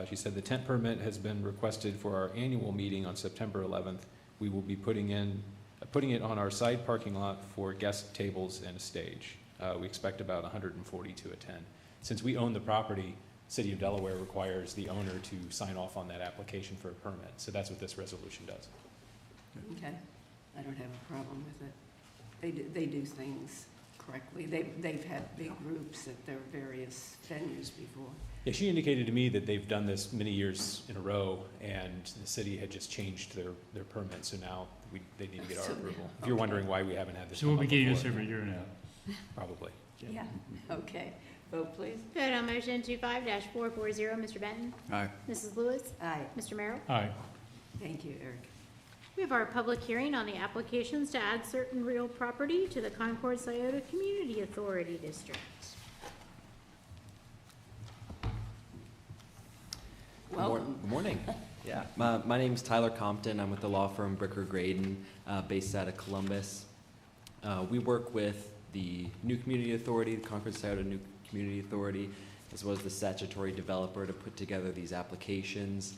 She said the tent permit has been requested for our annual meeting on September 11th. We will be putting it on our side parking lot for guest tables and a stage. We expect about 140 to attend. Since we own the property, City of Delaware requires the owner to sign off on that application for a permit. So that's what this resolution does. Okay. I don't have a problem with it. They do things correctly. They've had big groups at their various venues before. Yeah, she indicated to me that they've done this many years in a row, and the city had just changed their permit, so now they need to get our approval. If you're wondering why we haven't had this So we'll come be up getting this before, every year now. probably. Yeah. Okay. Vote, please. Vote on motion 25-440. Mr. Benton? Aye. Mrs. Lewis? Aye. Mr. Merrill? Aye. Thank you, Eric. We have our public hearing on the applications to add certain real property to the Concord Scioto Community Authority District. Welcome. Good morning. Yeah, my name's Tyler Compton. I'm with the law firm Bricker Graydon, based out of Columbus. We work with the New Community Authority, the Concord Scioto New Community Authority, as well as the statutory developer to put together these applications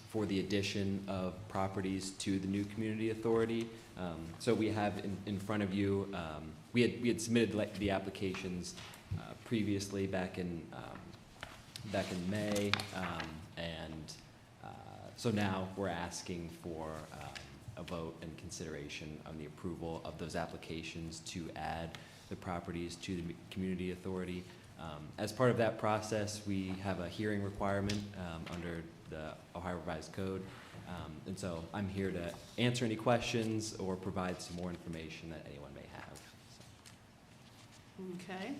for the addition of properties to the New Community Authority. So we have in front of you, we had submitted the applications previously back in May, and so now we're asking for a vote and consideration on the approval of those applications to add the properties to the Community Authority. As part of that process, we have a hearing requirement under the Ohio Revised Code. And so I'm here to answer any questions or provide some more information that anyone may have. So. Okay.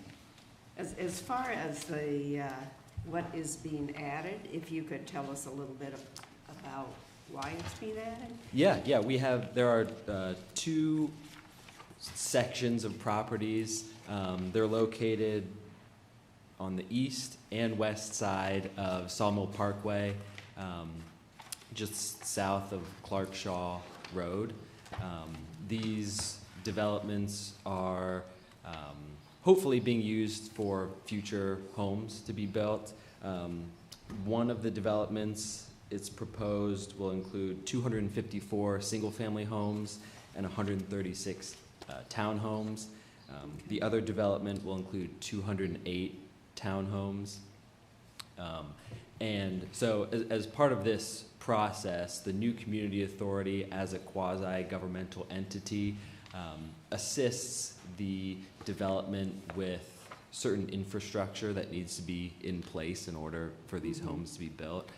As far as the, what is being added, if you could tell us a little bit about why it's being added? Yeah, there are two sections of properties. They're located on the east and west side of Sawmill Parkway, just south of Clarkshaw Road. These developments are hopefully being used for future homes to be built. One of the developments, it's proposed, will include 254 single-family homes and 136 townhomes. The other development will include 208 townhomes. And so as part of this process, the New Community Authority, as a quasi-governmental entity, assists the development with certain infrastructure that needs to be in place in order for these homes to be built.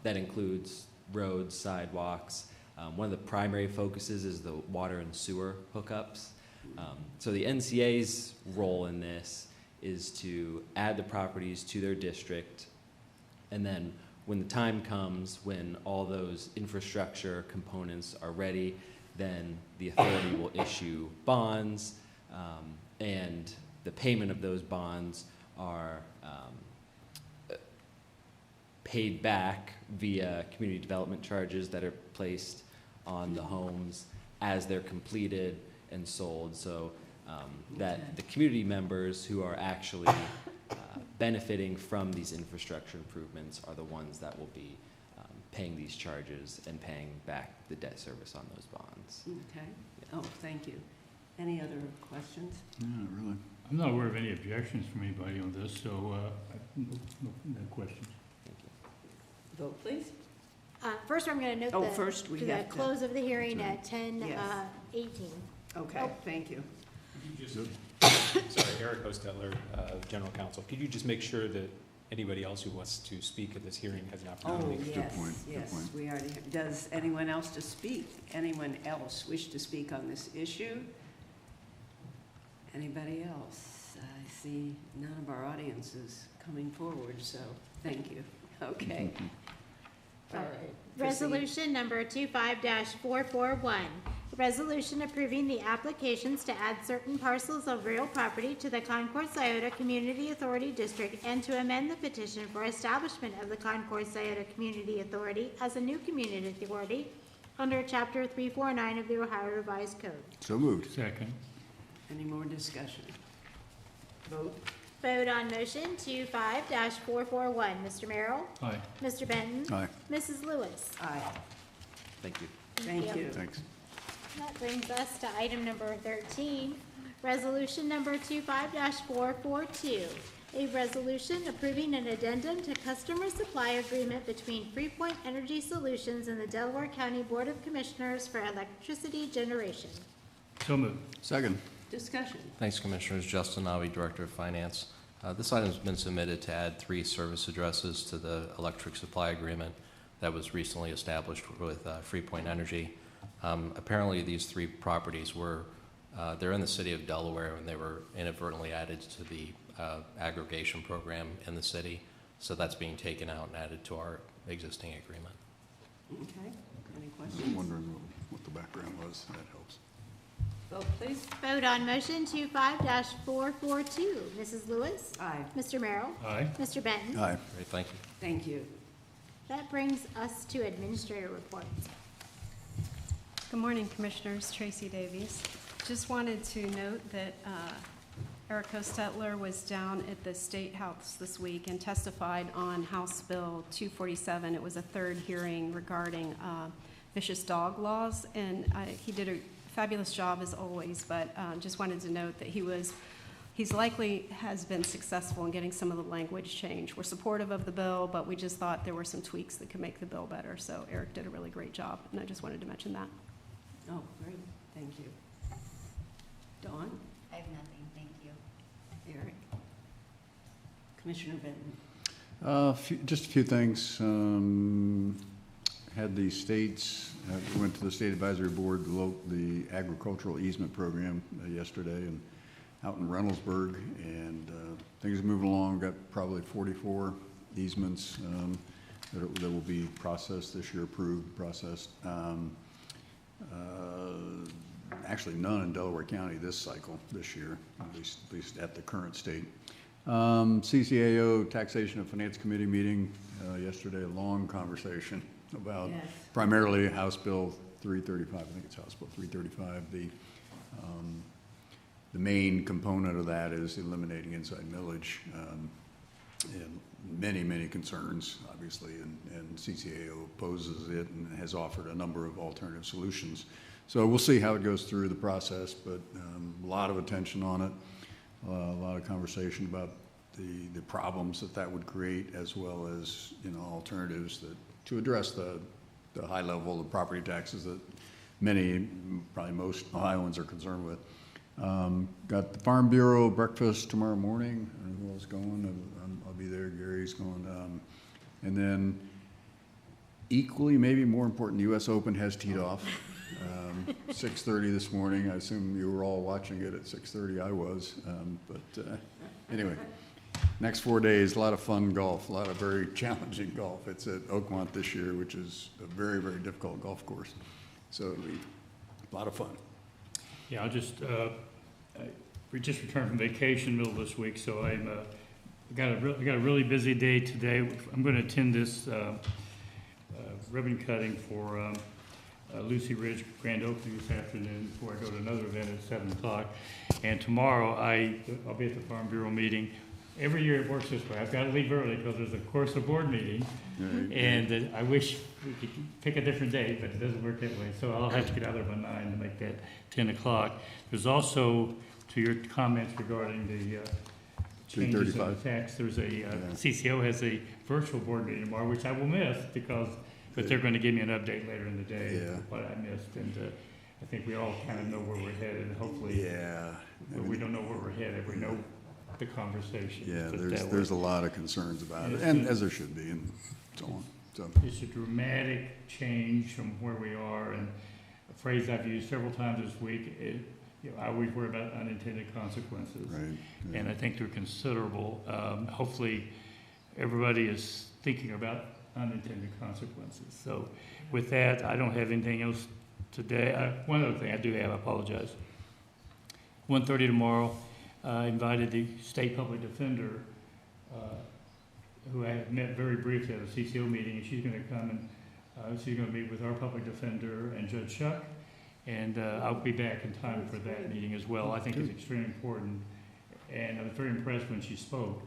That includes roads, sidewalks. One of the primary focuses is the water and sewer hookups. So the NCA's role in this is to add the properties to their district, and then when the time comes when all those infrastructure components are ready, then the authority will issue bonds, and the payment of those bonds are paid back via community development charges that are placed on the homes as they're completed and sold, so that the community members who are actually benefiting from these infrastructure improvements are the ones that will be paying these charges and paying back the debt service on those bonds. Okay. Oh, thank you. Any other questions? Yeah, really. I'm not aware of any objections from anybody on this, so no questions. Thank you. Vote, please. First, I'm going to Oh, note first we the have to- close of the hearing at 10:18. Yes. Okay, thank you. Sorry, Eric Hostetler, General Counsel. Could you just make sure that anybody else who wants to speak at this hearing has an Oh, opportunity? yes, point, good yes, point. we already, does anyone else to speak? Anyone else wish to speak on this issue? Anybody else? I see none of our audience is coming forward, so thank you. Okay. All right. Proceed. Resolution number 25-441, a resolution approving the applications to add certain parcels of real property to the Concord Scioto Community Authority District and to amend the petition for establishment of the Concord Scioto Community Authority as a new community authority under Chapter 349 of the Ohio Revised Code. So moved. Second. Any more discussion? Vote. Vote on motion 25-441. Mr. Merrill? Aye. Mr. Benton? Aye. Mrs. Lewis? Aye. Thank you. Thank you. Thanks. That brings us to item number 13, resolution number 25-442, a resolution approving an addendum to customer supply agreement between Freepoint Energy Solutions and the Delaware County Board of Commissioners for electricity generation. So moved. Second. Discussion. Thanks, Commissioners. Justin Navi, Director of Finance. This item's been submitted to add 3 service addresses to the electric supply agreement that was recently established with Freepoint Energy. Apparently, these 3 properties were, they're in the city of Delaware, and they were inadvertently added to the aggregation program in the city. So that's being taken out and added to our existing agreement. Okay. Any I was questions? wondering what the background was. That helps. Vote, please. Vote on motion 25-442. Mrs. Lewis? Aye. Mr. Merrill? Aye. Mr. Benton? Aye. Great, thank you. Thank you. That brings us to administrator reports. Good morning, Commissioners. Tracy Davies. Just wanted to note that Eric Hostetler was down at the State House this week and testified on House Bill 247. It was a third hearing regarding vicious dog laws, and he did a fabulous job as always, but just wanted to note that he's likely has been successful in getting some of the language changed. We're supportive of the bill, but we just thought there were some tweaks that could make the bill better. So Eric did a really great job, and I just wanted to mention that. Oh, great, thank you. Dawn? I have nothing, thank you. Eric? Commissioner Benton? Just a few things. Had the states, went to the State Advisory Board, the agricultural easement program yesterday, and out in Reynoldsburg, and things are moving along. Got probably 44 easements that will be processed this year, approved, processed. Actually, none in Delaware County this year, at least at the current state. CCAO Taxation and Finance Committee meeting yesterday, a long conversation about primarily House Bill 335. I think it's House Bill 335. The main component of that is eliminating inside millage, and many concerns, obviously, and CCAO opposes it and has offered a number of alternative solutions. So we'll see how it goes through the process, but a lot of attention on it, a lot of conversation about the problems that would create, as well as, alternatives to address the high level of property taxes that many, probably most Ohioans are concerned with. Got the Farm Bureau breakfast tomorrow morning. I don't know who else going. I'll be there. Gary's going. And then equally, maybe more important, the U.S. Open has teed off. 6:30 this morning. I assume you were all watching it at 6:30. I was. Anyway, next 4 days, a lot of fun golf, a lot of very challenging golf. It's at Oakmont this year, which is a very difficult golf course. So it'll be a lot of fun. Yeah, we just returned from vacation middle of this week, so I got a really busy day today. I'm going to attend this ribbon cutting for Lucy Ridge grand opening this afternoon before I go to another event at 7 o'clock. And tomorrow I'll be at the Farm Bureau meeting. Every year it works this way. I've got to leave early because there's of course a board meeting, and I wish we could pick a different day, but it doesn't work that way. So I'll have to get out there by 9 to make that 10 o'clock. There's also, to your comments regarding the changes in the tax, there's CCO has a virtual board meeting tomorrow, which I will miss but they're going to give me an update later in the day of what I missed, and I think we all kind of know where we're headed, and hopefully, we don't know where we're headed. We know the conversation. Yeah, there's a lot of concerns about it, and as there should be, and so on. So it's a dramatic change from where we are, and a phrase I've used several times this week. I always worry about unintended consequences, right? Yeah. And I think they're considerable. Hopefully, everybody is thinking about unintended consequences. So, with that, I don't have anything else today. One other thing I do have, I apologize. 1:30 tomorrow. I invited the state public defender, who I had met very briefly at a CCO meeting, and she's going to come and she's going to meet with our public defender and Judge Shuck, and I'll be back in time for that meeting as well. I think it's extremely important, and I was very impressed when she spoke.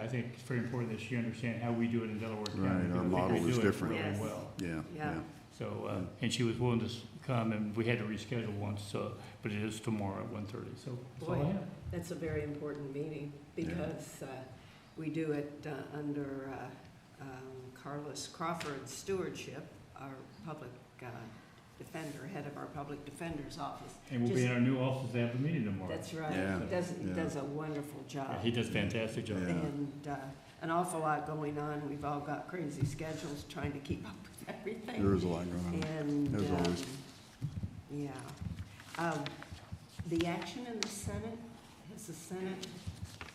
I think it's very important that she understands how we do it in Delaware County. Right, our model is different. Really well. Yeah. So, and she was willing to come, and we had to reschedule once, but it is tomorrow at 1:30. So that's all I have. That's a very important meeting because we do it under Carlos Crawford's stewardship, our public defender, head of our public defender's office. And we'll be in our new office after the meeting tomorrow. That's right. Yeah. He does a wonderful job. Yeah, he does a fantastic job. Yeah. And an awful lot going on. We've all got crazy schedules trying to keep up with everything. There is a lot going on. And, as always. The action in the Senate, has the Senate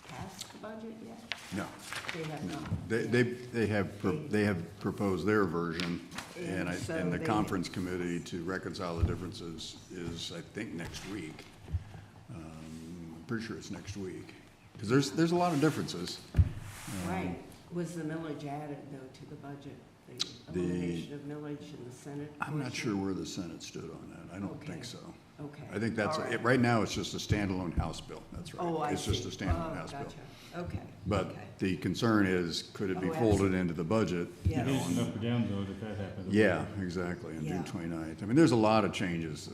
passed the budget yet? No. They have not. They have proposed their version, and the they- conference committee to reconcile the differences is, I think, next week. I'm pretty sure it's next week, because there's a lot of differences. Right. Was the millage added, though, to the budget? elimination of millage in the Senate? I'm not portion? sure where the Senate stood on that. I don't Okay. think so. Okay. I think that's, All right. it. Right now, it's just a standalone House bill. That's right. Oh, I It's just see. a standalone Oh, House bill. gotcha. Okay. But okay. the concern is, could it be Oh, folded into the budget? you Yes. know, It is on- an up or down vote if that happens. Yeah, exactly, on Yeah. June 29th. I mean, there's a lot of changes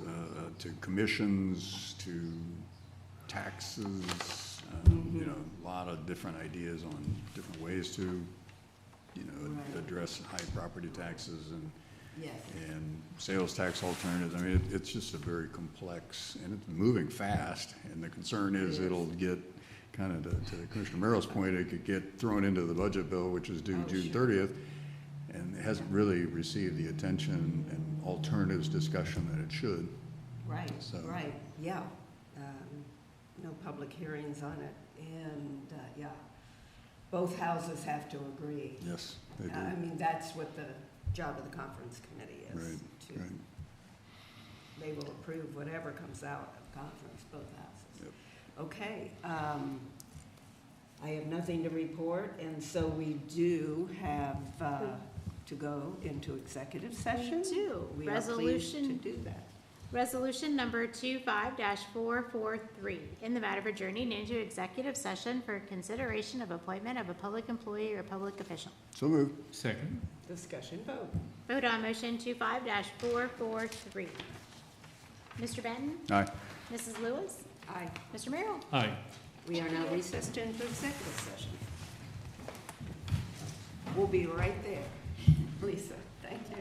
to commissions, to taxes, you know, a lot of different ideas on different ways to, you know, Right. address high property taxes Yes. and sales tax alternatives. I mean, it's just a very complex, and it's moving fast, and the concern is It is. it'll get, kind of to Commissioner Merrill's point, it could get thrown into the budget bill, which is due Oh, June sure. 30th, and it hasn't really received the attention and alternatives discussion that it should. Right, So- right, yeah. No public hearings on it, and, yeah. Both houses have to agree. Yes, they do. I mean, that's what the job of the conference committee is. Right, to- right. They will approve whatever comes out of conference, both houses. Yep. Okay, I have nothing to report, and so we do have to go into executive session. We do. We are pleased to Resolution, do that. resolution number 25-443, in the matter of adjourning into executive session for consideration of appointment of a public employee or public official. So moved. Second. Discussion vote. Vote on motion 25-443. Mr. Benton? Aye. Mrs. Lewis? Aye. Mr. Merrill? Aye. We are now recessed into executive session. We'll be right there. Lisa, thank you.